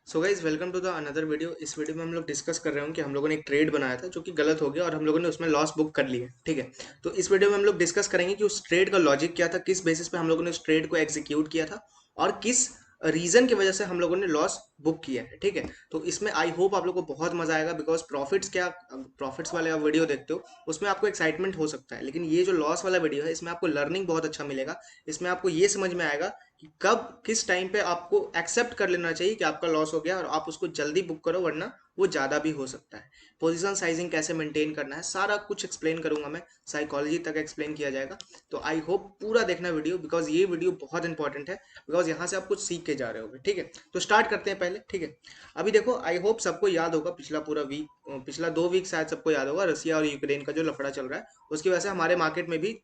So guys welcome to the another video. इस video में हम लोग डिस्कस कर रहे हैं कि हम लोगों ने एक ट्रेड बनाया था जो कि गलत हो गया और हम लोगों ने उसमें लॉस बुक कर लिया। ठीक है। तो इस वीडियो में हम लोग डिस्कस करेंगे कि उस ट्रेड का लॉजिक क्या था, किस बेसिस पे हम लोगों ने उस ट्रेड को एग्जीक्यूट किया था और किस रीजन की वजह से हम लोगों ने लॉस बुक किया है। ठीक है। तो इसमें आई होप आप लोग को बहुत मजा आएगा, बिकॉज प्रॉफिट्स क्या, प्रॉफिट्स वाले आप वीडियो देखते हो उसमें आपको एक्साइटमेंट हो सकता है, लेकिन ये जो लॉस वाला वीडियो है इसमें आपको लर्निंग बहुत अच्छा मिलेगा। इसमें आपको ये समझ में आएगा कि कब किस टाइम पे आपको एक्सेप्ट कर लेना चाहिए कि आपका लॉस हो गया और आप उसको जल्दी बुक करो, वरना वो ज़्यादा भी हो सकता है। पोजीशन साइजिंग कैसे मेंटेन करना है सारा कुछ एक्सप्लेन करूंगा मैं, साइकोलॉजी तक एक्सप्लेन किया जाएगा। तो आई होप पूरा देखना वीडियो, बिकॉज ये वीडियो बहुत इंपॉर्टेंट है, बिकॉज यहाँ से आप कुछ सीख के जा रहे होगे। ठीक है। तो स्टार्ट करते हैं पहले। ठीक है। अभी देखो, आई होप सबको याद होगा पिछला पूरा वीक, पिछला 2 वीक शायद सबको याद होगा, रसिया और यूक्रेन का जो लफड़ा चल रहा है उसकी वजह से हमारे मार्केट में भी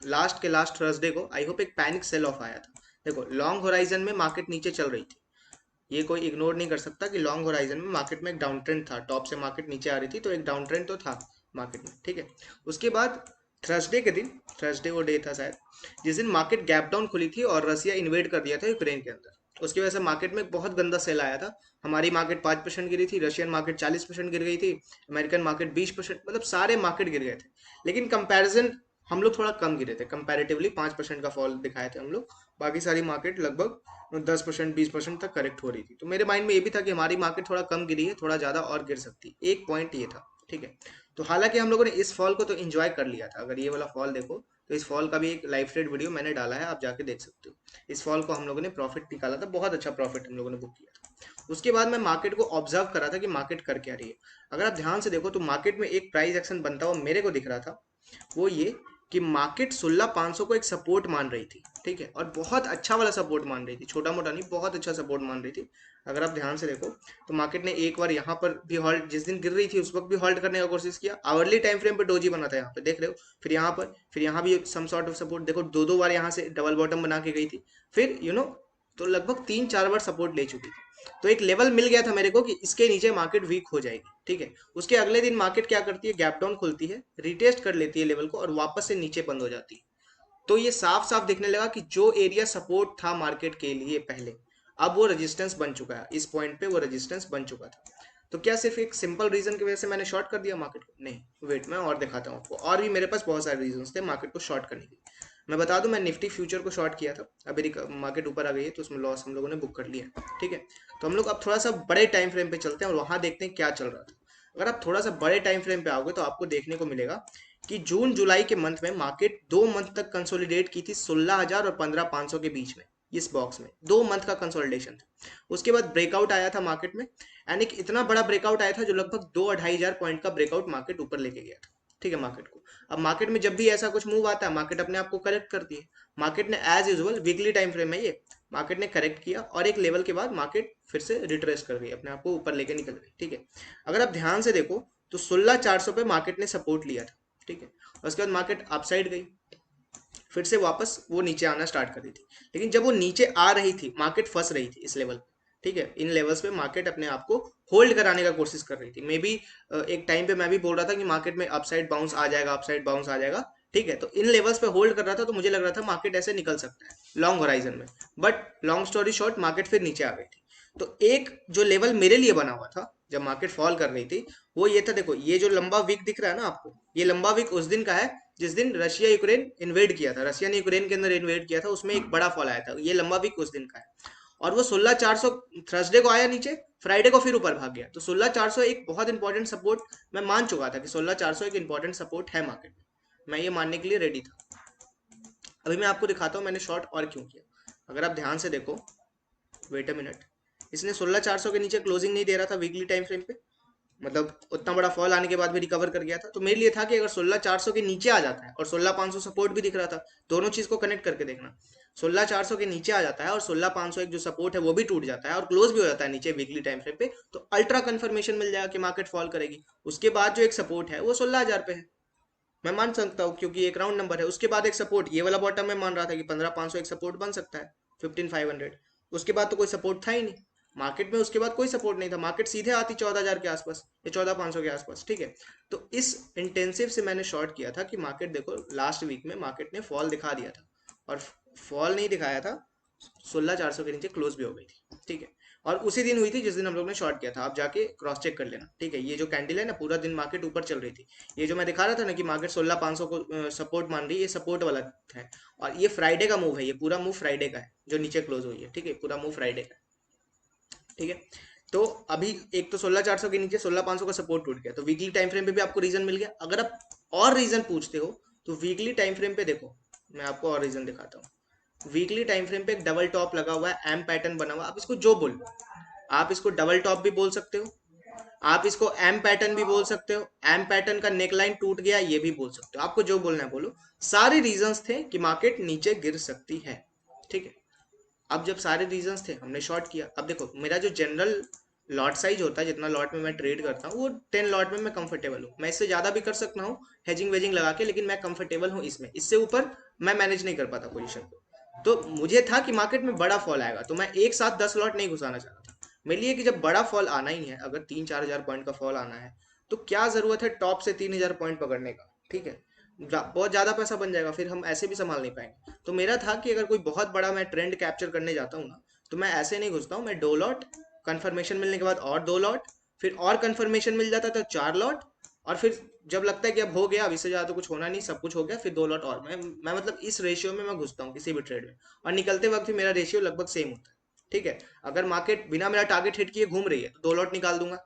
लास्ट के लास्ट थर्सडे को आई होप एक पैनिक सेल ऑफ आया था। देखो, लॉन्ग होराइजन में मार्केट नीचे चल रही थी, ये कोई इग्नोर नहीं कर सकता कि लॉन्ग होराइजन में मार्केट में एक डाउन ट्रेंड था, टॉप से मार्केट नीचे आ रही थी तो एक डाउन ट्रेंड तो था मार्केट में। ठीक है। उसके बाद थर्सडे के दिन, थर्सडे वो डे था शायद जिस दिन मार्केट गैप डाउन खुली थी और रसिया इन्वेड कर दिया था यूक्रेन के अंदर, उसकी वजह से मार्केट में बहुत गंदा सेल आया था। हमारी मार्केट 5% गिरी थी, रशियन मार्केट 40% गिर गई थी, अमेरिकन मार्केट 20%, मतलब सारे मार्केट गिर गए थे। लेकिन कंपैरिजन हम लोग थोड़ा कम गिरे थे, कंपैरेटिवली 5% का फॉल दिखाए थे हम लोग। बाकी सारी मार्केट लगभग 10% 20% तक करेक्ट हो रही थी। तो मेरे माइंड में ये भी था कि हमारी मार्केट थोड़ा कम गिरी है, थोड़ा ज़्यादा और गिर सकती है, एक पॉइंट ये था। ठीक है। तो हालांकि हम लोगों ने इस फॉल को तो एंजॉय कर लिया था। अगर ये वाला फॉल देखो तो इस फॉल का भी एक लाइव ट्रेड वीडियो मैंने डाला है, आप जाके देख सकते हो। इस फॉल को हम लोगों ने प्रॉफिट निकाला था, बहुत अच्छा प्रॉफिट हम लोगों ने बुक किया था। उसके बाद मैं मार्केट को ऑब्जर्व कर रहा था कि मार्केट कर क्या रही है। अगर आप ध्यान से देखो तो मार्केट में एक प्राइस एक्शन बनता हुआ मेरे को दिख रहा था, वो ये कि मार्केट 16,500 को एक सपोर्ट मान रही थी। ठीक है। और बहुत अच्छा वाला सपोर्ट मान रही थी, छोटा मोटा नहीं, बहुत अच्छा सपोर्ट मान रही थी। अगर आप ध्यान से देखो तो मार्केट ने एक बार यहाँ पर भी हॉल्ट, जिस दिन गिर रही थी उस वक्त भी हॉल्ट करने का कोशिश किया, आवरली टाइम फ्रेम पे डोजी बना था, यहाँ पे देख रहे हो। फिर यहाँ पर, फिर यहाँ भी सम सॉर्ट ऑफ सपोर्ट, देखो दो दो बार यहाँ से डबल बॉटम बना के गई थी। फिर तो लगभग 3 4 बार सपोर्ट ले चुकी थी। तो एक लेवल मिल गया था मेरे को कि इसके नीचे मार्केट वीक हो जाएगी। ठीक है। उसके अगले दिन मार्केट क्या करती है, गैप डाउन खुलती है, रिटेस्ट कर लेती है लेवल को और वापस से नीचे बंद हो जाती है। तो ये साफ साफ दिखने लगा कि जो एरिया सपोर्ट था मार्केट के लिए पहले, अब वो रेजिस्टेंस बन चुका है। इस पॉइंट पे वो रेजिस्टेंस बन चुका था। तो क्या सिर्फ एक सिंपल रीजन की वजह से मैंने शॉर्ट कर दिया मार्केट को? नहीं, वेट, मैं और दिखाता हूँ आपको। और भी मेरे पास बहुत सारे रीजन थे मार्केट को शॉर्ट करने के। मैं बता दूं, मैं निफ्टी फ्यूचर को शॉर्ट किया था, अभी मार्केट ऊपर आ गई है तो उसमें लॉस हम लोगों ने बुक कर लिया। ठीक है। तो हम लोग अब थोड़ा सा बड़े टाइम फ्रेम पे चलते हैं और वहां देखते हैं क्या चल रहा था। अगर आप थोड़ा सा बड़े टाइम फ्रेम पे आओगे तो आपको देखने को मिलेगा कि जून जुलाई के मंथ में मार्केट 2 मंथ तक कंसोलिडेट की थी 16,000 और 15,500 के बीच में। इस बॉक्स में 2 मंथ का कंसोलिडेशन था। उसके बाद ब्रेकआउट आया था मार्केट में, एंड एक इतना बड़ा ब्रेकआउट आया था जो लगभग 2-2,500 पॉइंट का ब्रेकआउट मार्केट ऊपर लेके गया था। ठीक है। मार्केट को, अब मार्केट में जब भी ऐसा कुछ मूव आता है मार्केट अपने आप को करेक्ट करती है। मार्केट ने as usual, weekly time frame है ये, मार्केट ने करेक्ट किया और एक लेवल के बाद मार्केट फिर से रिट्रेस कर गई, अपने आप को ऊपर लेके निकल गई। ठीक है। अगर आप ध्यान से देखो तो 16,400 पे मार्केट ने सपोर्ट लिया था। ठीक है। और उसके बाद मार्केट अपसाइड गई, फिर से वापस वो नीचे आना स्टार्ट कर दी थी। लेकिन जब वो नीचे आ रही थी मार्केट फंस रही थी इस लेवल पे। ठीक है। इन लेवल्स पे मार्केट अपने आप को होल्ड कराने का कोशिश कर रही थी। मे बी एक टाइम पे मैं भी बोल रहा था कि मार्केट में अपसाइड बाउंस आ जाएगा, अपसाइड बाउंस आ जाएगा। ठीक है। तो इन लेवल्स पे होल्ड कर रहा था तो मुझे लग रहा था मार्केट ऐसे निकल सकता है लॉन्ग होराइजन में। But long story short, market फिर नीचे आ गई थी। तो एक जो लेवल मेरे लिए बना हुआ था जब मार्केट फॉल कर रही थी, वो ये था, देखो ये जो लंबा वीक दिख रहा है ना आपको, ये लंबा वीक उस दिन का है जिस दिन रशिया यूक्रेन इन्वेड किया था, रशिया ने यूक्रेन के अंदर इन्वेड किया था, उसमें एक बड़ा फॉल आया था। ये लंबा वीक उस दिन का है। और वो 16,400 थर्सडे को आया नीचे, फ्राइडे को फिर ऊपर भाग गया। तो 16,400 एक बहुत इंपॉर्टेंट सपोर्ट मैं मान चुका था कि 16,400 एक इंपॉर्टेंट सपोर्ट है मार्केट में, मैं ये मानने के लिए रेडी था। अभी मैं आपको दिखाता हूँ मैंने शॉर्ट और क्यों किया। अगर आप ध्यान से देखो, वेट अ मिनट, इसने 16,400 के नीचे क्लोजिंग नहीं दे रहा था वीकली टाइम फ्रेम पे, मतलब उतना बड़ा फॉल आने के बाद भी रिकवर कर गया था। तो मेरे लिए था कि अगर 16,400 के नीचे आ जाता है, और 16,500 सपोर्ट भी दिख रहा था, दोनों चीज को कनेक्ट करके देखना, 16,400 के नीचे आ जाता है और 16,500 एक जो सपोर्ट है वो भी टूट जाता है और क्लोज भी हो जाता है नीचे वीकली टाइम फ्रेम पे, तो अल्ट्रा कंफर्मेशन मिल जाएगा कि मार्केट फॉल करेगी। उसके बाद जो एक सपोर्ट है वो 16,000 पे है, मैं मान सकता हूँ क्योंकि एक राउंड नंबर है। उसके बाद एक सपोर्ट, ये वाला बॉटम में मान रहा था कि 15,500 एक सपोर्ट बन सकता है, 15,500। उसके बाद तो कोई सपोर्ट था ही नहीं मार्केट में, उसके बाद कोई सपोर्ट नहीं था, मार्केट सीधे आती 14,000 के आसपास या 14,500 के आसपास। ठीक है। तो इस इंटेंसिव से मैंने शॉर्ट किया था कि मार्केट देखो लास्ट वीक में मार्केट ने फॉल दिखा दिया था, और फॉल नहीं दिखाया था, 16,400 के नीचे क्लोज भी हो गई थी। ठीक है। और उसी दिन हुई थी जिस दिन हम लोग ने शॉर्ट किया था, आप जाके क्रॉस चेक कर लेना, ठीक है। ये जो कैंडल है ना, पूरा दिन मार्केट ऊपर चल रही थी। ये जो मैं दिखा रहा था ना कि मार्केट 16,500 को सपोर्ट मान रही है, ये सपोर्ट वाला है। और ये फ्राइडे का मूव है, ये पूरा मूव फ्राइडे का है जो नीचे क्लोज हुई है, ठीक है, पूरा मूव फ्राइडे का है, ठीक है। तो अभी एक तो 16,400 के नीचे 16,500 का सपोर्ट टूट गया, तो वीकली टाइम फ्रेम पे भी आपको रीजन मिल गया। अगर आप और रीजन पूछते हो तो वीकली टाइम फ्रेम पे देखो, मैं आपको और रीजन दिखाता हूँ। वीकली टाइम फ्रेम पे एक डबल टॉप लगा हुआ है, एम पैटर्न बना हुआ है, आप इसको जो बोलो, आप इसको डबल टॉप भी बोल सकते हो, आप इसको एम पैटर्न भी बोल सकते हो, एम पैटर्न का नेकलाइन टूट गया ये भी बोल सकते हो, आपको जो बोलना है बोलो। सारे रीजंस थे कि मार्केट नीचे गिर सकती है, ठीक है। अब जब सारे रीजंस थे, हमने शॉर्ट किया। अब देखो, मेरा जो जनरल लॉट साइज होता है, जितना लॉट में मैं ट्रेड करता हूँ, वो 10 लॉट में मैं कंफर्टेबल हूँ। मैं इससे ज्यादा भी कर सकता हूँ हेजिंग वेजिंग लगा के, लेकिन मैं कंफर्टेबल हूँ इसमें। इससे ऊपर मैं मैनेज नहीं कर पाता पोजीशन को। तो मुझे था कि मार्केट में बड़ा फॉल आएगा, तो मैं एक साथ 10 लॉट नहीं घुसाना चाह रहा था। मेरे लिए कि जब बड़ा फॉल आना ही है, अगर 3-4 हजार पॉइंट का फॉल आना है, तो क्या जरूरत है टॉप से 3,000 पॉइंट पकड़ने का, ठीक है। बहुत ज्यादा पैसा बन जाएगा, फिर हम ऐसे भी संभाल नहीं पाएंगे। तो मेरा था कि अगर कोई बहुत बड़ा मैं ट्रेंड कैप्चर करने जाता हूँ ना, तो मैं ऐसे नहीं घुसता हूँ। मैं 2 लॉट, कंफर्मेशन मिलने के बाद और 2 लॉट, फिर और कंफर्मेशन मिल जाता तो 4 लॉट, और फिर जब लगता है कि अब हो गया, अब इससे ज्यादा तो कुछ होना नहीं, सब कुछ हो गया, फिर 2 लॉट और। मैं मतलब इस रेशियो में मैं घुसता हूँ किसी भी ट्रेड में। और निकलते वक्त भी मेरा रेशियो लगभग सेम होता है, ठीक है। अगर मार्केट बिना मेरा टारगेट हिट किए घूम रही है तो 2 लॉट निकाल दूंगा,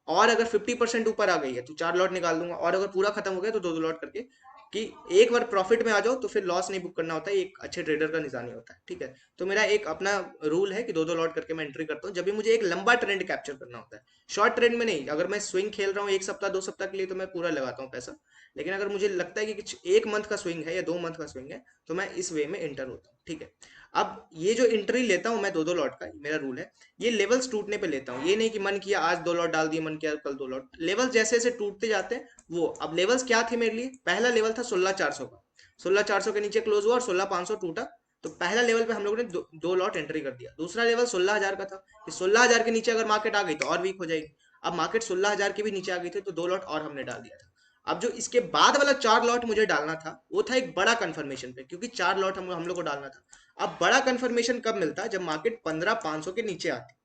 और अगर 50% ऊपर आ गई है तो 4 लॉट निकाल दूंगा, और अगर पूरा खत्म हो गया तो 2-2 लॉट करके। कि एक बार प्रॉफिट में आ जाओ तो फिर लॉस नहीं बुक करना होता है, एक अच्छे ट्रेडर का निशानी होता है, ठीक है। तो मेरा एक अपना रूल है कि 2-2 लॉट करके मैं एंट्री करता हूँ जब भी मुझे एक लंबा ट्रेंड कैप्चर करना होता है। शॉर्ट ट्रेंड में नहीं, अगर मैं स्विंग खेल रहा हूँ 1 सप्ताह 2 सप्ताह के लिए तो मैं पूरा लगाता हूँ पैसा। लेकिन अगर मुझे लगता है कि कुछ 1 मंथ का स्विंग है या 2 मंथ का स्विंग है, तो मैं इस वे में एंटर होता हूँ, ठीक है। अब ये जो एंट्री लेता हूँ मैं 2-2 लॉट का, मेरा रूल है, ये लेवल्स टूटने पे लेता हूँ। ये नहीं कि मन किया आज 2 लॉट डाल दिए, मन किया कल 2 लॉट। लेवल्स जैसे जैसे टूटते जाते हैं वो। अब लेवल्स क्या थे मेरे लिए, पहला लेवल था 16,400 का, 16,400 के नीचे क्लोज हुआ और 16,500 टूटा। तो पहला लेवल पे हम लोगों ने 2 लॉट एंट्री कर दिया। दूसरा लेवल 16,000 का था, 16,000 के नीचे अगर मार्केट आ गई तो और वीक हो जाएगी। अब मार्केट 16,000 के भी नीचे आ गई थी, तो 2 लॉट और हमने डाल दिया था। अब जो इसके बाद वाला 4 लॉट मुझे डालना था, वो था एक बड़ा कंफर्मेशन पे, क्योंकि 4 लॉट हम लोग को डालना था। अब बड़ा कंफर्मेशन कब मिलता, जब मार्केट 15,500 के नीचे आती।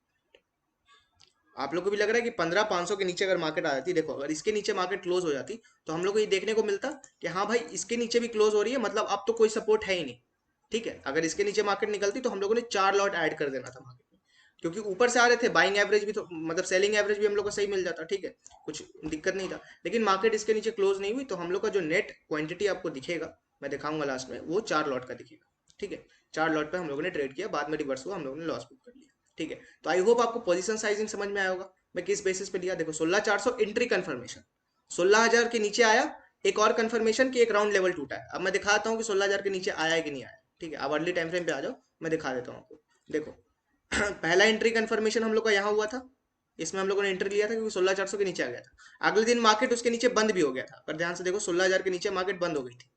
आप लोग को भी लग रहा है कि 15,500 के नीचे अगर मार्केट आ जाती, देखो अगर इसके नीचे मार्केट क्लोज हो जाती, तो हम लोग को ये देखने को मिलता कि हाँ भाई इसके नीचे भी क्लोज हो रही है, मतलब अब तो कोई सपोर्ट है ही नहीं, ठीक है। अगर इसके नीचे मार्केट निकलती तो हम लोगों ने 4 लॉट ऐड कर देना था मार्केट में, क्योंकि ऊपर से आ रहे थे, बाइंग एवरेज भी तो, मतलब सेलिंग एवरेज भी हम लोग को सही मिल जाता, ठीक है, कुछ दिक्कत नहीं था। लेकिन मार्केट इसके नीचे क्लोज नहीं हुई, तो हम लोग का जो नेट क्वांटिटी आपको दिखेगा, मैं दिखाऊंगा लास्ट में, वो 4 लॉट का दिखेगा, ठीक है। 4 लॉट पे हम लोगों ने ट्रेड किया, बाद में रिवर्स हुआ, हम लोगों ने लॉस बुक कर लिया, ठीक है। तो आई होप आपको पोजीशन साइजिंग समझ में आया होगा, मैं किस बेसिस पे लिया। देखो 16,400 एंट्री कंफर्मेशन, 16,000 के नीचे आया, एक और कंफर्मेशन की एक राउंड लेवल टूटा है। अब मैं दिखाता हूँ कि 16,000 के नीचे आया है कि नहीं आया, ठीक है। अब अर्ली टाइम फ्रेम पे आ जाओ, मैं दिखा देता हूँ आपको। देखो पहला एंट्री कंफर्मेशन हम लोग का यहाँ हुआ था, इसमें हम लोगों ने एंट्री लिया था क्योंकि 16,400 के नीचे आ गया था। अगले दिन मार्केट उसके नीचे बंद भी हो गया था, पर ध्यान से देखो 16,000 के नीचे मार्केट बंद हो गई थी,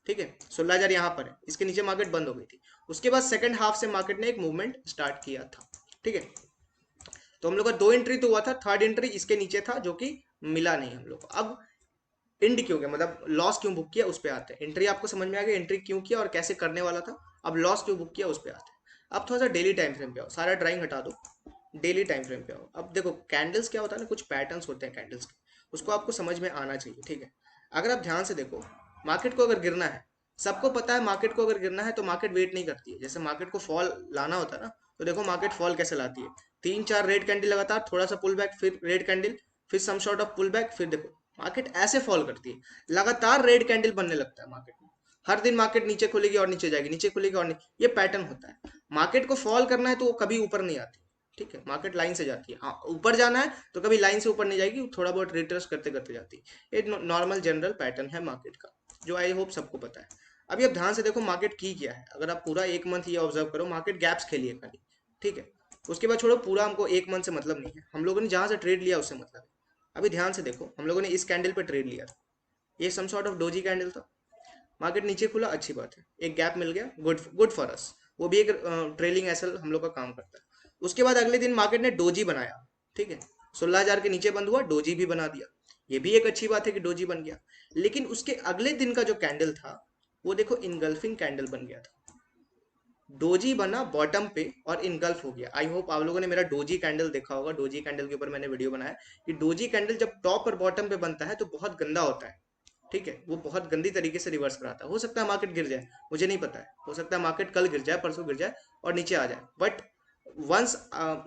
ठीक है। 16,000 यहाँ पर है, इसके नीचे मार्केट बंद हो गई थी। उसके बाद सेकंड हाफ से मार्केट ने एक मूवमेंट स्टार्ट किया था, ठीक है। तो हम लोग का 2 एंट्री तो हुआ था, थर्ड एंट्री इसके नीचे था जो कि मिला नहीं हम लोग को। अब इंड क्यों गया, मतलब लॉस क्यों बुक किया, उस पर आते हैं। एंट्री आपको समझ में आ गया, एंट्री क्यों किया और कैसे करने वाला था। अब लॉस क्यों बुक किया, उस पर आते हैं। अब थोड़ा सा डेली टाइम फ्रेम पे आओ, सारा ड्राइंग हटा दो, डेली टाइम फ्रेम पे आओ। अब देखो कैंडल्स क्या होता है ना, कुछ पैटर्न्स होते हैं कैंडल्स के, उसको आपको समझ में आना चाहिए, ठीक है। अगर आप ध्यान से देखो, मार्केट को अगर गिरना है, सबको पता है मार्केट को अगर गिरना है तो मार्केट वेट नहीं करती है। जैसे मार्केट को फॉल लाना होता है ना, तो देखो मार्केट फॉल कैसे लाती है, 3-4 रेड कैंडल लगातार, थोड़ा सा पुल बैक, फिर रेड कैंडल, फिर some sort of pull back, फिर देखो मार्केट ऐसे फॉल करती है। लगातार रेड कैंडल बनने लगता है मार्केट में, हर दिन मार्केट नीचे खुलेगी और नीचे जाएगी, नीचे खुलेगी और ये पैटर्न होता है। मार्केट को फॉल करना है तो वो कभी ऊपर नहीं आती, ठीक है। मार्केट लाइन से जाती है, हाँ ऊपर जाना है तो कभी लाइन से ऊपर नहीं जाएगी, थोड़ा बहुत रिट्रेस करते करते जाती है। ये नॉर्मल जनरल पैटर्न है मार्केट का, जो आई होप सबको पता है। अभी आप ध्यान से देखो मार्केट की क्या है, अगर आप पूरा 1 मंथ ये ऑब्जर्व करो, मार्केट गैप्स खेली है खाली, ठीक है। उसके बाद छोड़ो, पूरा हमको 1 मंथ से मतलब नहीं है, हम लोगों ने जहां से ट्रेड लिया उससे मतलब है। अभी ध्यान से देखो, हम लोगों ने इस कैंडल पे ट्रेड लिया था, ये some sort of doji candle था। मार्केट नीचे खुला, अच्छी बात है, एक गैप मिल गया, गुड गुड फॉर अस। वो भी एक ट्रेलिंग एसएल हम लोग का काम करता है। उसके बाद अगले दिन मार्केट ने डोजी बनाया, ठीक है। 16,000 के नीचे बंद हुआ, डोजी भी बना दिया, ये भी एक अच्छी बात है कि डोजी बन गया। लेकिन उसके अगले दिन का जो कैंडल था, वो देखो इनगल्फिंग कैंडल बन गया था। डोजी बना बॉटम पे और इनगल्फ हो गया। आई होप आप लोगों ने मेरा डोजी कैंडल देखा होगा, डोजी कैंडल के ऊपर मैंने वीडियो बनाया कि डोजी कैंडल जब टॉप और बॉटम पे बनता है तो बहुत गंदा होता है। ठीक है, वो बहुत गंदी तरीके से रिवर्स कराता है। हो सकता है मार्केट गिर जाए, मुझे नहीं पता है, हो सकता है मार्केट कल गिर जाए, परसों गिर जाए और नीचे आ जाए, बट वंस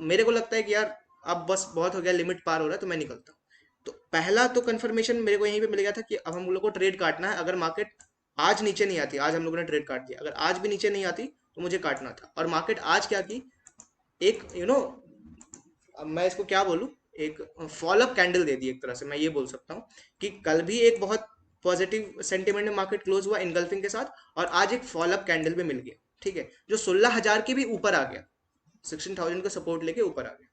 मेरे को लगता है कि यार अब बस बहुत हो गया, लिमिट पार हो रहा है, तो मैं निकलता हूँ। तो पहला तो कंफर्मेशन मेरे को यहीं पे मिल गया था कि अब हम लोग को ट्रेड काटना है। अगर मार्केट आज नीचे नहीं आती, आज हम लोगों ने ट्रेड काट दिया, अगर आज भी नीचे नहीं आती तो मुझे काटना था। और मार्केट आज क्या की, एक अब मैं इसको क्या बोलूं, एक फॉल अप कैंडल दे दी एक तरह से, मैं ये बोल सकता हूँ कि कल भी एक बहुत पॉजिटिव सेंटिमेंट में मार्केट क्लोज हुआ इनगल्फिंग के साथ, और आज एक फॉल अप कैंडल भी मिल गया। ठीक है, जो 16,000 के भी ऊपर आ गया, 16,000 का सपोर्ट लेके ऊपर आ गया।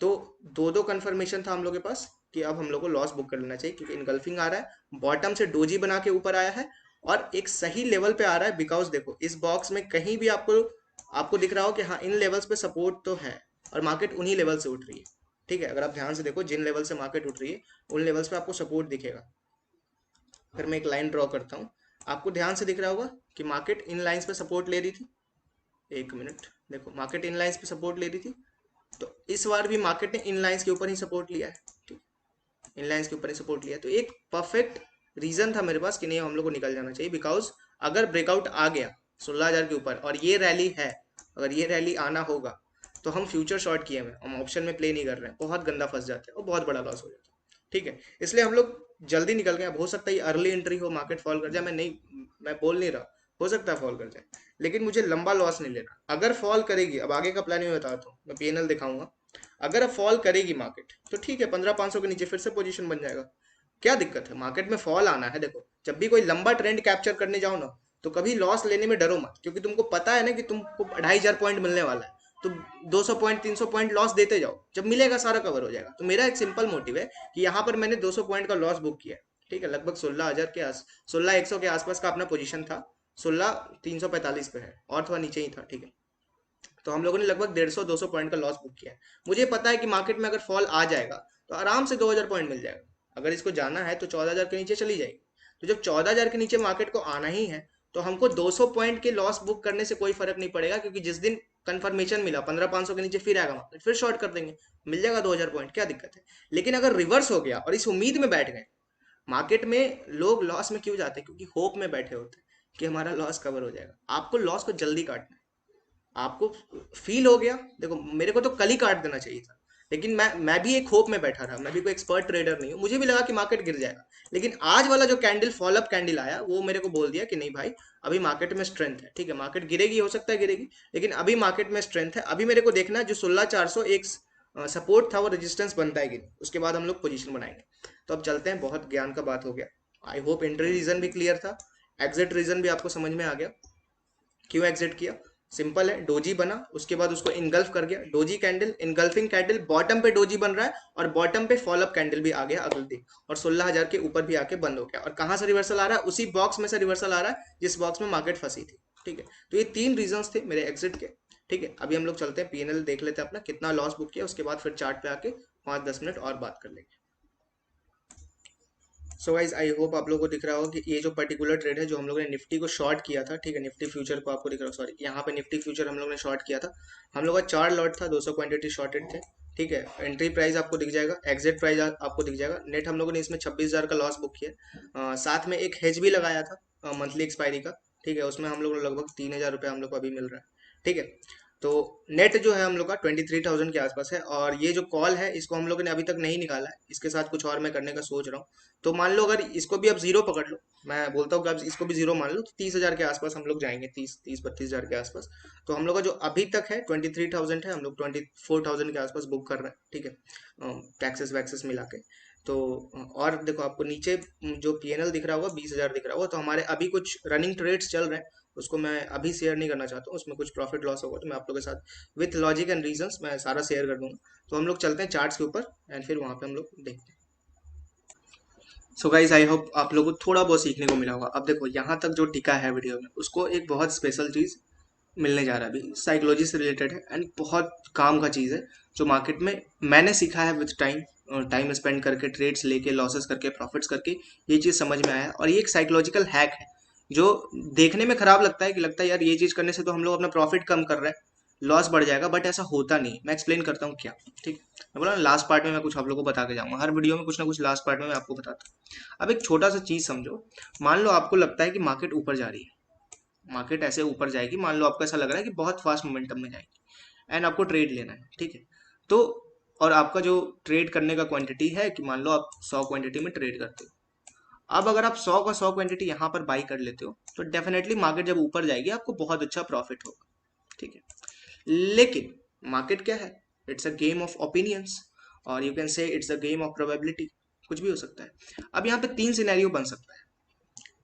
तो दो दो कंफर्मेशन था हम लोग के पास कि अब हम लोग को लॉस बुक कर लेना चाहिए, क्योंकि इनगल्फिंग आ रहा है, बॉटम से डोजी बना के ऊपर आया है और एक सही लेवल पे आ रहा है। बिकॉज देखो इस बॉक्स में कहीं भी आपको आपको दिख रहा हो कि हाँ इन लेवल्स पे सपोर्ट तो है, और मार्केट उन्हीं लेवल से उठ रही है। ठीक है, अगर आप ध्यान से देखो जिन लेवल से मार्केट उठ रही है उन लेवल्स पे आपको सपोर्ट दिखेगा। फिर मैं एक लाइन ड्रॉ करता हूँ, आपको ध्यान से दिख रहा होगा कि मार्केट इन लाइंस पे सपोर्ट ले रही थी। एक मिनट, देखो मार्केट इन लाइंस पे सपोर्ट ले रही थी, तो इस बार भी मार्केट ने इन लाइंस के ऊपर ही सपोर्ट लिया है। ठीक, इन लाइंस के ऊपर ही सपोर्ट लिया है, तो एक परफेक्ट रीजन था मेरे पास कि नहीं हम लोग को निकल जाना चाहिए। बिकॉज अगर ब्रेकआउट आ गया 16,000 के ऊपर और ये रैली है, अगर ये रैली आना होगा तो हम फ्यूचर शॉर्ट किए हुए, हम ऑप्शन में प्ले नहीं कर रहे हैं, बहुत गंदा फंस जाते हैं और बहुत बड़ा लॉस हो जाता है। ठीक है, इसलिए हम लोग जल्दी निकल गए। अब हो सकता है ये अर्ली एंट्री हो, मार्केट फॉल कर जाए, मैं बोल नहीं रहा, हो सकता है फॉल कर जाए, लेकिन मुझे लंबा लॉस नहीं लेना। अगर फॉल करेगी, अब आगे का प्लान मैं बताता हूँ, मैं पीएनएल दिखाऊंगा। अगर अब फॉल करेगी मार्केट तो ठीक है, 15,500 के नीचे फिर से पोजीशन बन जाएगा। क्या दिक्कत है, मार्केट में फॉल आना है। देखो जब भी कोई लंबा ट्रेंड कैप्चर करने जाओ ना, तो कभी लॉस लेने में डरो मत, क्योंकि तुमको पता है ना कि तुमको 2,500 पॉइंट मिलने वाला है। तो 200 पॉइंट 300 पॉइंट लॉस देते जाओ, जब मिलेगा सारा कवर हो जाएगा। तो मेरा एक सिंपल मोटिव है कि यहाँ पर मैंने 200 पॉइंट का लॉस बुक किया है। ठीक है, लगभग 16,000 के आस 16,100 के आसपास का अपना पोजीशन था, 16,345 पे है और थोड़ा नीचे ही था। ठीक है, तो हम लोगों ने लगभग 150-200 पॉइंट का लॉस बुक किया है। मुझे पता है कि मार्केट में अगर फॉल आ जाएगा तो आराम से 2,000 पॉइंट मिल जाएगा। अगर इसको जाना है तो 14,000 के नीचे चली जाएगी। तो जब 14,000 के नीचे मार्केट को आना ही है, तो हमको 200 पॉइंट के लॉस बुक करने से कोई फर्क नहीं पड़ेगा, क्योंकि जिस दिन कंफर्मेशन मिला 15,500 के नीचे फिर आएगा मार्केट, फिर शॉर्ट कर देंगे, मिल जाएगा 2,000 पॉइंट, क्या दिक्कत है। लेकिन अगर रिवर्स हो गया और इस उम्मीद में बैठ गए, मार्केट में लोग लॉस में क्यों जाते हैं, क्योंकि होप में बैठे होते हैं कि हमारा लॉस कवर हो जाएगा। आपको लॉस को जल्दी काटना है, आपको फील हो गया, देखो मेरे को तो कल ही काट देना चाहिए था, लेकिन मैं भी एक होप में बैठा रहा, मैं भी कोई एक्सपर्ट ट्रेडर नहीं हूँ, मुझे भी लगा कि मार्केट गिर जाएगा। लेकिन आज वाला जो कैंडल फॉल अप कैंडल आया वो मेरे को बोल दिया कि नहीं भाई, अभी मार्केट में स्ट्रेंथ है। ठीक है, मार्केट गिरेगी, हो सकता है गिरेगी, लेकिन अभी मार्केट में स्ट्रेंथ है। अभी मेरे को देखना है जो 16,400 एक सपोर्ट था वो रेजिस्टेंस बनता है कि नहीं, उसके बाद हम लोग पोजीशन बनाएंगे। तो अब चलते हैं, बहुत ज्ञान का बात हो गया। आई होप एंट्री रीजन भी क्लियर था, एग्जिट रीजन भी आपको समझ में आ गया। क्यों एग्जिट किया, सिंपल है, डोजी बना, उसके बाद उसको इनगल्फ कर गया, doji candle, engulfing candle, bottom पे डोजी बन रहा है और बॉटम पे फॉल अप कैंडल भी आ गया अगले दिन, और 16,000 के ऊपर भी आके बंद हो गया। और कहां से रिवर्सल आ रहा है, उसी बॉक्स में से रिवर्सल आ रहा है जिस बॉक्स में मार्केट फंसी थी। ठीक है, तो ये तीन रीजंस थे मेरे एग्जिट के। ठीक है, अभी हम लोग चलते हैं पीएनएल देख लेते हैं अपना कितना लॉस बुक किया, उसके बाद फिर चार्ट पे आके 5-10 मिनट और बात कर लेंगे। सो गाइज आई होप आप लोगों को दिख रहा होगा कि ये जो पर्टिकुलर ट्रेड है जो हम लोगों ने निफ्टी को शॉर्ट किया था, ठीक है, निफ्टी फ्यूचर को आपको दिख रहा है, सॉरी यहाँ पे निफ्टी फ्यूचर हम लोग ने शॉर्ट किया था। हम लोग का 4 लॉट था, 200 क्वांटिटी शॉर्टेड थे। ठीक है, एंट्री प्राइस आपको दिख जाएगा, एग्जिट प्राइस आपको दिख जाएगा। नेट हम लोगों ने इसमें 26,000 का लॉस बुक किया। साथ में एक हेज भी लगाया था मंथली एक्सपायरी का। ठीक है, उसमें हम लोग को लगभग 3,000 रुपये हम लोग को अभी मिल रहा है। ठीक है, तो नेट जो है हम लोग का 23,000 के आसपास है। और ये जो कॉल है इसको हम लोगों ने अभी तक नहीं निकाला है, इसके साथ कुछ और मैं करने का सोच रहा हूँ। तो मान लो अगर इसको भी अब जीरो पकड़ लो, मैं बोलता हूँ कि अब इसको भी जीरो मान लो, तो 30,000 के आसपास हम लोग जाएंगे, 30-32,000 के आसपास। तो हम लोग का जो अभी तक है 23,000 है, हम लोग 24,000 के आसपास बुक कर रहे हैं। ठीक है, टैक्सेस वैक्सेस मिला के। तो और देखो आपको नीचे जो पीएनएल दिख रहा होगा 20,000 दिख रहा होगा, तो हमारे अभी कुछ रनिंग ट्रेड्स चल रहे हैं, उसको मैं अभी शेयर नहीं करना चाहता हूँ, उसमें कुछ प्रॉफिट लॉस होगा तो मैं आप लोगों के साथ विथ लॉजिक एंड रीजंस मैं सारा शेयर कर दूंगा। तो हम लोग चलते हैं चार्ट्स के ऊपर एंड फिर वहां पे हम लोग देखते हैं। सो गाइज आई होप आप लोगों को थोड़ा बहुत सीखने को मिला होगा। अब देखो यहाँ तक जो टिका है वीडियो में, उसको एक बहुत स्पेशल चीज़ मिलने जा रहा है, अभी साइकोलॉजी से रिलेटेड है एंड बहुत काम का चीज़ है, जो मार्केट में मैंने सीखा है विद टाइम, टाइम स्पेंड करके, ट्रेड्स लेके, लॉसेस करके, प्रॉफिट्स करके, ये चीज़ समझ में आया है। और ये एक साइकोलॉजिकल हैक है जो देखने में खराब लगता है कि लगता है यार ये चीज करने से तो हम लोग अपना प्रॉफिट कम कर रहे हैं, लॉस बढ़ जाएगा, बट ऐसा होता नहीं। मैं एक्सप्लेन करता हूँ क्या। ठीक है, मैं बोला ना लास्ट पार्ट में मैं कुछ आप लोगों को बता के जाऊंगा, हर वीडियो में कुछ ना कुछ लास्ट पार्ट में मैं आपको बताता हूँ। अब एक छोटा सा चीज समझो, मान लो आपको लगता है कि मार्केट ऊपर जा रही है, मार्केट ऐसे ऊपर जाएगी, मान लो आपको ऐसा लग रहा है कि बहुत फास्ट मोमेंटम में जाएगी, एंड आपको ट्रेड लेना है। ठीक है, तो और आपका जो ट्रेड करने का क्वांटिटी है कि मान लो आप 100 क्वांटिटी में ट्रेड करते हो, अब अगर आप 100 का 100 क्वांटिटी यहाँ पर बाई कर लेते हो तो डेफिनेटली मार्केट जब ऊपर जाएगी आपको बहुत अच्छा प्रॉफिट होगा। ठीक है, लेकिन मार्केट क्या है, it's a game of opinions, और you can say it's a game of probability, कुछ भी हो सकता है। अब यहाँ पे तीन सिनेरियो बन सकता है।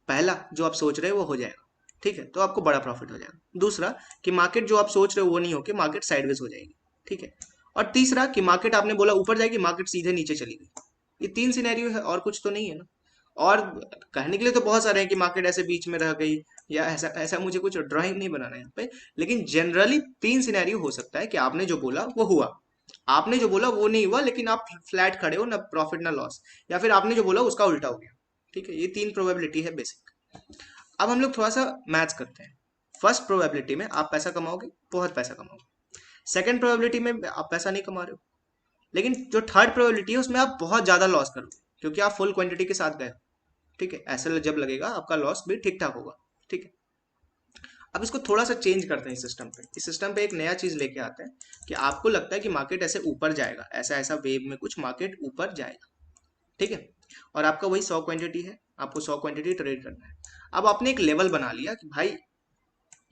पहला, जो आप सोच रहे हो वो हो जाएगा, ठीक है, तो आपको बड़ा प्रॉफिट हो जाएगा। दूसरा, कि मार्केट जो आप सोच रहे हो वो नहीं होके मार्केट साइडवेज हो जाएगी। ठीक है, और तीसरा कि मार्केट आपने बोला ऊपर जाएगी, मार्केट सीधे नीचे चली गई। ये तीन सिनेरियो है, और कुछ तो नहीं है ना। और कहने के लिए तो बहुत सारे हैं कि मार्केट ऐसे बीच में रह गई, या ऐसा ऐसा, मुझे कुछ ड्राइंग नहीं बनाना है यहाँ पे, लेकिन जनरली तीन सिनेरियो हो सकता है कि आपने जो बोला वो हुआ, आपने जो बोला वो नहीं हुआ, लेकिन आप फ्लैट खड़े हो, ना प्रॉफिट ना लॉस, या फिर आपने जो बोला उसका उल्टा हो गया। ठीक है, ये तीन प्रोबेबिलिटी है बेसिक। अब हम लोग थोड़ा सा मैथ्स करते हैं। फर्स्ट प्रोबेबिलिटी में आप पैसा कमाओगे, बहुत पैसा कमाओगे। सेकंड प्रोबेबिलिटी में आप पैसा नहीं कमा रहे हो, लेकिन जो थर्ड प्रोबेबिलिटी है उसमें आप बहुत ज्यादा लॉस करोगे, क्योंकि आप फुल क्वांटिटी के साथ गए हो। ठीक है, ऐसा जब लगेगा आपका लॉस भी ठीक ठाक होगा। ठीक है, अब इसको थोड़ा सा चेंज करते हैं इस सिस्टम पे। इस सिस्टम पे एक नया चीज लेके आते हैं कि आपको लगता है कि मार्केट ऐसे ऊपर जाएगा, ऐसा ऐसा वेव में कुछ मार्केट ऊपर जाएगा। ठीक है, और आपका वही 100 क्वांटिटी है, आपको 100 क्वांटिटी ट्रेड करना है। अब आपने एक लेवल बना लिया कि भाई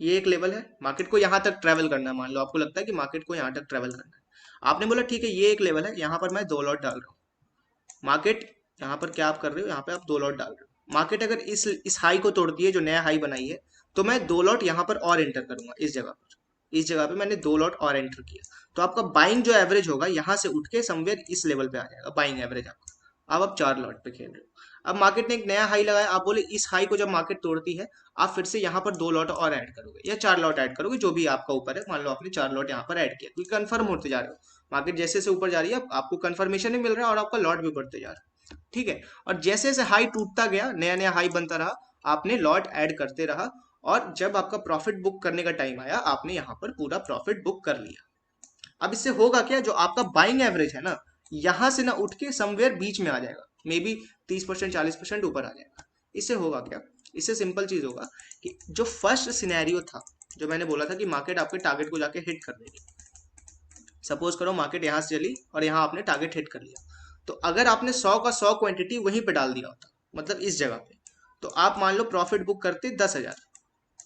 ये एक लेवल है, मार्केट को यहाँ तक ट्रेवल करना है, मान लो आपको लगता है कि मार्केट को यहाँ तक ट्रेवल करना है। आपने बोला ठीक है ये एक लेवल है, यहाँ पर मैं 2 लॉट डाल रहा हूँ। मार्केट यहाँ पर क्या आप कर रहे हो, यहाँ पे आप 2 लॉट डाल रहे हो। मार्केट अगर इस हाई को तोड़ती है, जो नया हाई बनाई है, तो मैं 2 लॉट यहाँ पर और एंटर करूंगा इस जगह पर। इस जगह पे मैंने 2 लॉट और एंटर किया, तो आपका बाइंग जो एवरेज होगा यहाँ से उठ के समवेयर इस लेवल पे आ जाएगा बाइंग एवरेज आपका। अब आप 4 लॉट पे खेल रहे हो। अब मार्केट ने एक नया हाई लगाया, आप बोले इस हाई को जब मार्केट तोड़ती है, आप फिर से यहाँ पर 2 लॉट और ऐड करोगे या 4 लॉट ऐड करोगे, जो भी आपका ऊपर है। मान लो आपने 4 लॉट यहाँ पर ऐड किया, क्योंकि कंफर्म होते जा रहे हो, मार्केट जैसे जैसे ऊपर जा रही है आपको कंफर्मेशन भी मिल रहा है और आपका लॉट भी बढ़ते जा रहा है। ठीक है, और जैसे जैसे हाई टूटता गया, नया नया हाई बनता रहा, आपने लॉट ऐड करते रहा, और जब आपका प्रॉफिट बुक करने का टाइम आया, आपने यहाँ पर पूरा प्रॉफिट बुक कर लिया। अब इससे होगा क्या, जो आपका बाइंग एवरेज है ना, यहां से ना उठ के समवेयर बीच में आ जाएगा, मे बी 30% 40% ऊपर आ जाएगा। इससे होगा क्या, इससे सिंपल चीज होगा कि जो फर्स्ट सिनेरियो था, जो मैंने बोला था कि मार्केट आपके टारगेट को जाके हिट कर देगी, सपोज करो मार्केट यहाँ से चली और यहाँ आपने टारगेट हिट कर लिया, तो अगर आपने 100 का 100 क्वांटिटी वहीं पे डाल दिया होता, मतलब इस जगह पे, तो आप मान लो प्रॉफिट बुक करते 10,000।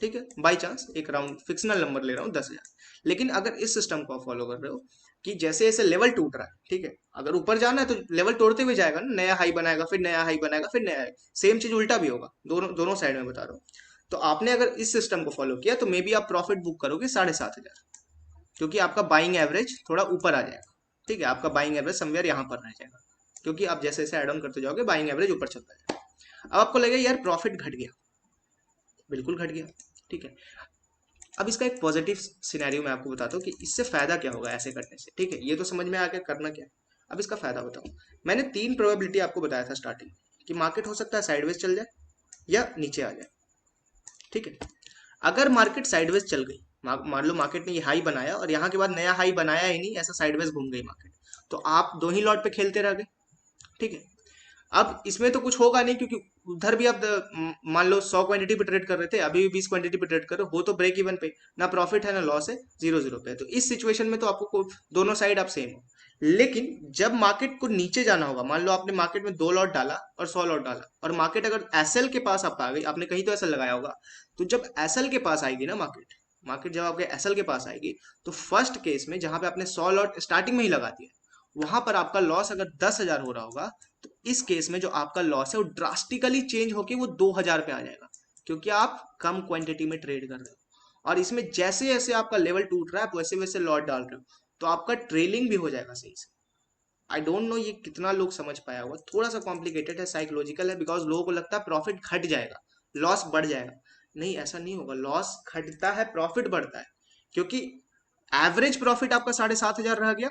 ठीक है, बाई चांस एक राउंड फिक्शनल नंबर ले रहा हूँ 10,000। लेकिन अगर इस सिस्टम को आप फॉलो कर रहे हो कि जैसे जैसे लेवल टूट रहा है, ठीक है, अगर ऊपर जाना है तो लेवल तोड़ते हुए जाएगा ना, नया हाई बनाएगा, फिर नया हाई बनाएगा, फिर नया हाई। सेम चीज उल्टा भी होगा, दोनों दोनों साइड में बता रहा हूँ। तो आपने अगर इस सिस्टम को फॉलो किया तो मे बी आप प्रॉफिट बुक करोगे 7,500, क्योंकि आपका बाइंग एवरेज थोड़ा ऊपर आ जाएगा। ठीक है, आपका बाइंग एवरेज समवेयर यहाँ पर रह जाएगा, क्योंकि आप जैसे जैसे एड ऑन करते जाओगे बाइंग एवरेज ऊपर चलता जाएगा। अब आपको लगेगा यार प्रॉफिट घट गया, बिल्कुल घट गया। ठीक है, अब इसका एक पॉजिटिव सिनेरियो मैं आपको बताता हूँ कि इससे फायदा क्या होगा ऐसे करने से। ठीक है, ये तो समझ में आ गया करना क्या है। अब इसका फायदा बताऊँ। मैंने 3 प्रोबेबिलिटी आपको बताया था स्टार्टिंग कि मार्केट हो सकता है साइडवेज चल जाए या नीचे आ जाए। ठीक है, अगर मार्केट साइडवेज चल गई, मान लो मार्केट ने ये हाई बनाया और यहाँ के बाद नया हाई बनाया ही नहीं, ऐसा साइडवेज घूम गई मार्केट, तो आप दो ही लॉट पे खेलते रह गए। ठीक है, अब इसमें तो कुछ होगा नहीं, क्योंकि उधर भी आप मान लो 100 क्वांटिटी पे ट्रेड कर रहे थे, अभी भी 20 क्वांटिटी पे ट्रेड कर रहे हो तो ब्रेक इवन पे, ना प्रॉफिट है ना लॉस है, 0-0 पे। तो इस सिचुएशन में तो आपको दोनों साइड आप सेम हो। लेकिन जब मार्केट को नीचे जाना होगा, मान लो आपने मार्केट में 2 लॉट डाला और 100 लॉट डाला, और मार्केट अगर एसएल के पास आप आ गई, आपने कहीं तो एसएल लगाया होगा, तो जब एसएल के पास आएगी ना मार्केट, मार्केट जब आपके एसएल के पास आएगी, तो फर्स्ट केस में जहां पे आपने 100 लॉट स्टार्टिंग में ही लगा दिया, वहां पर आपका लॉस अगर 10,000 हो रहा होगा, तो इस केस में जो आपका लॉस है वो ड्रास्टिकली चेंज होके वो 2,000 पे आ जाएगा, क्योंकि आप कम क्वांटिटी में ट्रेड कर रहे हो, और इसमें जैसे जैसे आपका लेवल टूट रहा है आप वैसे वैसे लॉट डाल रहे हो, तो आपका ट्रेलिंग भी हो जाएगा सही से। आई डोंट नो ये कितना लोग समझ पाया होगा, थोड़ा सा कॉम्प्लिकेटेड है, साइकोलॉजिकल है, बिकॉज लोगों को लगता है प्रॉफिट घट जाएगा, लॉस बढ़ जाएगा। नहीं, ऐसा नहीं होगा, लॉस घटता है प्रॉफिट बढ़ता है, क्योंकि एवरेज प्रॉफिट आपका 7,500 रह गया।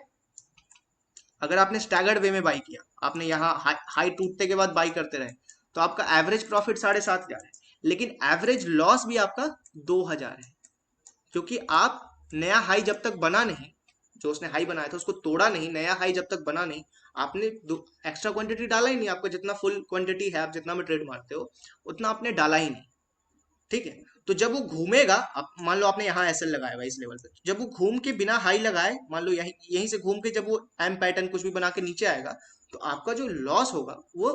अगर आपने स्टैगर्ड वे में बाई किया, आपने यहाँ हाई टूटने के बाद बाई करते रहे, तो आपका एवरेज प्रॉफिट 7,500 है। लेकिन एवरेज लॉस भी आपका 2000 है, क्योंकि आप नया हाई जब तक बना नहीं, जो उसने हाई बनाया था उसको तोड़ा नहीं, नया हाई जब तक बना नहीं, आपने एक्स्ट्रा क्वांटिटी डाला ही नहीं, आपका जितना फुल क्वांटिटी है, आप जितना में ट्रेड मारते हो उतना आपने डाला ही नहीं, ठीक है। तो जब वो घूमेगा, अब मान लो आपने यहाँ एसएल लगाया हुआ है इस लेवल पे, जब वो घूम के बिना हाई लगाए, मान लो यहीं यहीं से घूम के जब वो एम पैटर्न कुछ भी बना के नीचे आएगा, तो आपका जो लॉस होगा वो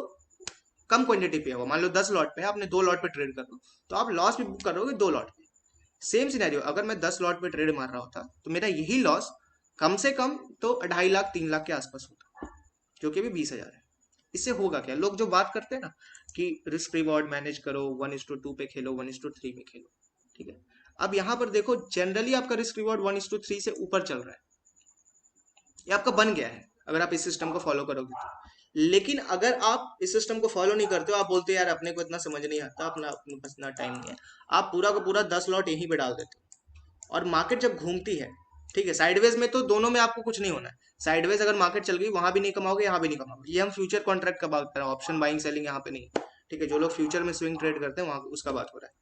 कम क्वांटिटी पे होगा। मान लो 10 लॉट पे है, आपने 2 लॉट पे ट्रेड कर लो, तो आप लॉस भी बुक करोगे 2 लॉट पे। सेम सिनेरियो, अगर मैं 10 लॉट पे ट्रेड मार रहा होता तो मेरा यही लॉस कम से कम तो 2.5 लाख 3 लाख के आसपास होता, जो कि अभी 20,000 है। इससे होगा क्या, लोग जो बात करते हैं ना कि रिस्क रिवॉर्ड मैनेज करो, 1:2 पे खेलो, 1:3 में खेलो, ठीक है। अब यहाँ पर देखो, जनरली आपका रिस्क रिवॉर्ड 1:3 से ऊपर चल रहा है, ये आपका बन गया है अगर आप इस सिस्टम को फॉलो करोगे तो। लेकिन अगर आप इस सिस्टम को फॉलो नहीं करते हो, आप बोलते हो यार अपने को इतना समझ नहीं आता, अपने पास इतना टाइम नहीं है, आप पूरा का पूरा 10 लॉट यहीं पे डाल देते हो, और मार्केट जब घूमती है, ठीक है, साइडवेज में तो दोनों में आपको कुछ नहीं होना है। साइडवेज अगर मार्केट चल गई, वहां भी नहीं कमाओगे, यहाँ भी नहीं कमाओगे। ये हम फ्यूचर कॉन्ट्रैक्ट का बात कर रहे हैं, ऑप्शन बाइंग सेलिंग यहाँ पे नहीं, ठीक है। जो लोग फ्यूचर में स्विंग ट्रेड करते हैं वहां उसका बात हो रहा है।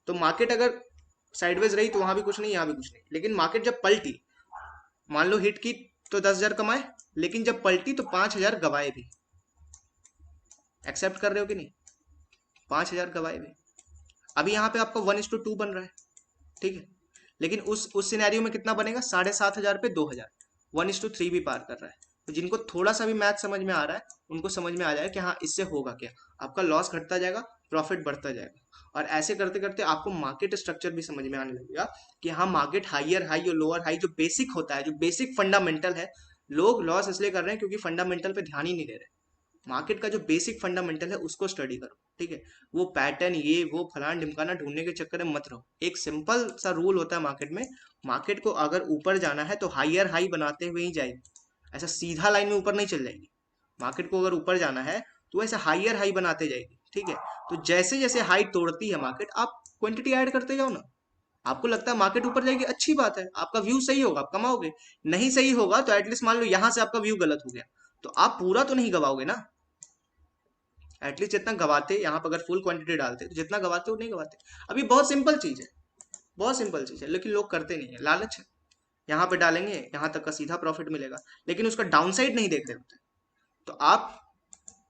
तो मार्केट अगर साइडवेज रही तो वहां भी कुछ नहीं, यहाँ भी कुछ नहीं, लेकिन मार्केट जब पलटी, मान लो हिट की तो 10,000 कमाए, लेकिन जब पलटी तो 5,000 गवाए भी। एक्सेप्ट कर रहे हो कि नहीं? 5,000 गवाए भी। अभी यहाँ पे आपका 1:2 बन रहा है, ठीक है, लेकिन उस सिनेरियो में कितना बनेगा? 7,500 पे 2,000, 1:3 भी पार कर रहा है। तो जिनको थोड़ा सा भी मैथ समझ में आ रहा है, उनको समझ में आ जाएगा कि हाँ इससे होगा क्या, आपका लॉस घटता जाएगा, प्रॉफिट बढ़ता जाएगा। और ऐसे करते करते आपको मार्केट स्ट्रक्चर भी समझ में आने लगेगा कि हाँ मार्केट हाइयर हाई और लोअर हाई जो बेसिक होता है, जो बेसिक फंडामेंटल है, लोग लॉस इसलिए कर रहे हैं क्योंकि फंडामेंटल पे ध्यान ही नहीं दे रहे। मार्केट का जो बेसिक फंडामेंटल है उसको स्टडी करो, ठीक है। वो पैटर्न ये वो फलान ढिमकाना ढूंढने के चक्कर में मत रहो। एक सिंपल सा रूल होता है मार्केट में, मार्केट को अगर ऊपर जाना है तो हाइयर हाई बनाते हुए ही जाएगी, ऐसा सीधा लाइन में ऊपर नहीं चल जाएगी। मार्केट को अगर ऊपर जाना है तो ऐसा हाइयर हाई बनाते जाएगी, ठीक है। तो जैसे जैसे हाई तोड़ती है मार्केट, आप क्वांटिटी ऐड करते जाओ ना। आपको लगता है मार्केट ऊपर जाएगी, अच्छी बात है, आपका व्यू सही होगा, आप कमाओगे। नहीं सही होगा तो एटलीस्ट मान लो यहां से आपका व्यू गलत हो गया, तो आप पूरा तो नहीं गवाओगे ना। एटलीस्ट जितना गवाते, यहाँ पर अगर फुल क्वांटिटी डालते तो जितना गवाते वो नहीं गवाते। अभी बहुत सिंपल चीज है, बहुत सिंपल चीज है, लेकिन लोग करते नहीं है, लालच है। यहाँ पे डालेंगे, यहाँ तक का सीधा प्रॉफिट मिलेगा, लेकिन उसका डाउन साइड नहीं देख रहे होते। तो आप,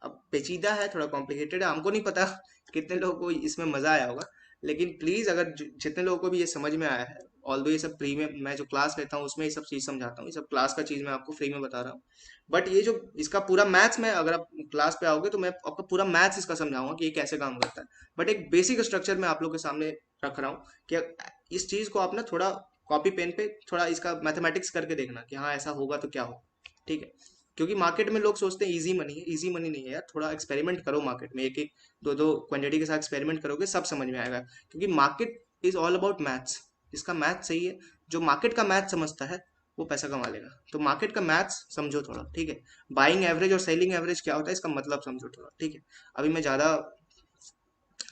अब पेचीदा है, थोड़ा कॉम्प्लिकेटेड है, हमको नहीं पता कितने लोगों को इसमें मजा आया होगा। लेकिन प्लीज अगर जितने लोगों को भी ये समझ में आया है, ऑल्दो ये सब प्रीमियम, मैं जो क्लास लेता हूँ उसमें ये सब चीज समझाता हूँ, ये सब क्लास का चीज मैं आपको फ्री में बता रहा हूँ। बट ये जो इसका पूरा मैथ्स में, अगर आप क्लास पे आओगे तो मैं आपका पूरा मैथ्स इसका समझाऊंगा कि ये कैसे काम करता है। बट एक बेसिक स्ट्रक्चर मैं आप लोग के सामने रख रहा हूँ कि इस चीज को आप ना थोड़ा कॉपी पेन पे थोड़ा इसका मैथमेटिक्स करके देखना कि हाँ ऐसा होगा तो क्या हो, ठीक है। क्योंकि मार्केट में लोग सोचते हैं इजी मनी है, इजी मनी नहीं है यार, थोड़ा एक्सपेरिमेंट करो मार्केट में, एक एक दो दो क्वांटिटी के साथ एक्सपेरिमेंट करोगे सब समझ में आएगा। क्योंकि market is all about maths, जिसका मैथ सही है, जो मार्केट का मैथ समझता है वो पैसा कमा लेगा। तो मार्केट का मैथ्स समझो थोड़ा, ठीक है। बाइंग एवरेज और सेलिंग एवरेज क्या होता है इसका मतलब समझो थोड़ा, ठीक है। अभी मैं ज्यादा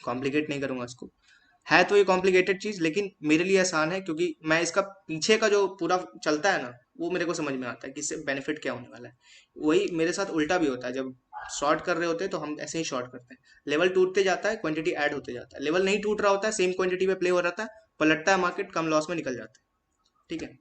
कॉम्प्लिकेट नहीं करूंगा इसको, है तो ये कॉम्प्लिकेटेड चीज, लेकिन मेरे लिए आसान है क्योंकि मैं इसका पीछे का जो पूरा चलता है ना, वो मेरे को समझ में आता है कि इससे बेनिफिट क्या होने वाला है। वही मेरे साथ उल्टा भी होता है, जब शॉर्ट कर रहे होते हैं तो हम ऐसे ही शॉर्ट करते हैं, लेवल टूटते जाता है, क्वांटिटी ऐड होते जाता है, लेवल नहीं टूट रहा होता है, सेम क्वांटिटी पे प्ले हो रहा है, पलटता है मार्केट, कम लॉस में निकल जाता है, ठीक है।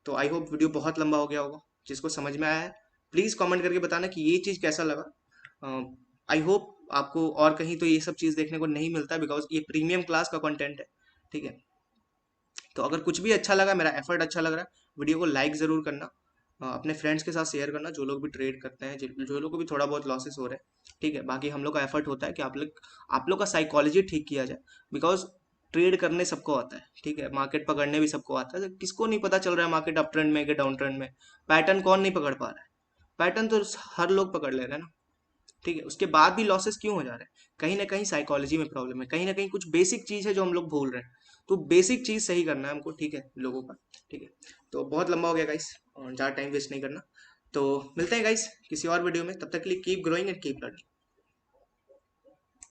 तो आई होप वीडियो बहुत लंबा हो गया होगा, जिसको समझ में आया है प्लीज कमेंट करके बताना कि ये चीज कैसा लगा। आई होप आपको और कहीं तो ये सब चीज देखने को नहीं मिलता, बिकॉज ये प्रीमियम क्लास का कंटेंट है, ठीक है। तो अगर कुछ भी अच्छा लगा, मेरा एफर्ट अच्छा लग रहा है, वीडियो को लाइक जरूर करना, अपने फ्रेंड्स के साथ शेयर करना, जो लोग भी ट्रेड करते हैं, जो लोग को भी थोड़ा बहुत लॉसेस हो रहे हैं, ठीक है। बाकी हम लोग का एफर्ट होता है कि आप लोग का साइकोलॉजी ठीक किया जाए, बिकॉज ट्रेड करने सबको आता है, ठीक है, मार्केट पकड़ने भी सबको आता है, तो किसको नहीं पता चल रहा है मार्केट अप ट्रेंड में कि डाउन ट्रेंड में, पैटर्न कौन नहीं पकड़ पा रहा है? पैटर्न तो हर लोग पकड़ ले रहे हैं ना, ठीक है। उसके बाद भी लॉसेस क्यों हो जा रहे हैं? कहीं ना कहीं साइकोलॉजी में प्रॉब्लम है, कहीं ना कहीं कुछ बेसिक चीज है जो हम लोग भूल रहे हैं। तो बेसिक चीज सही करना है हमको, ठीक है, लोगों का, ठीक है। तो बहुत लंबा हो गया गाइस, और ज़्यादा टाइम वेस्ट नहीं करना। तो मिलते हैं गाइस किसी और वीडियो में, तब तक के लिए keep growing and keep learning.